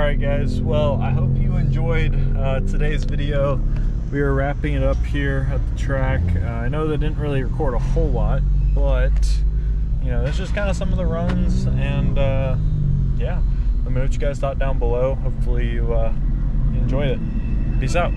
Alright guys, well, I hope you enjoyed today's video. We are wrapping it up here at the track. I know they didn't really record a whole lot, but you know, that's just kind of some of the runs, and yeah, let me know what you guys thought down below. Hopefully you enjoyed it. Peace out.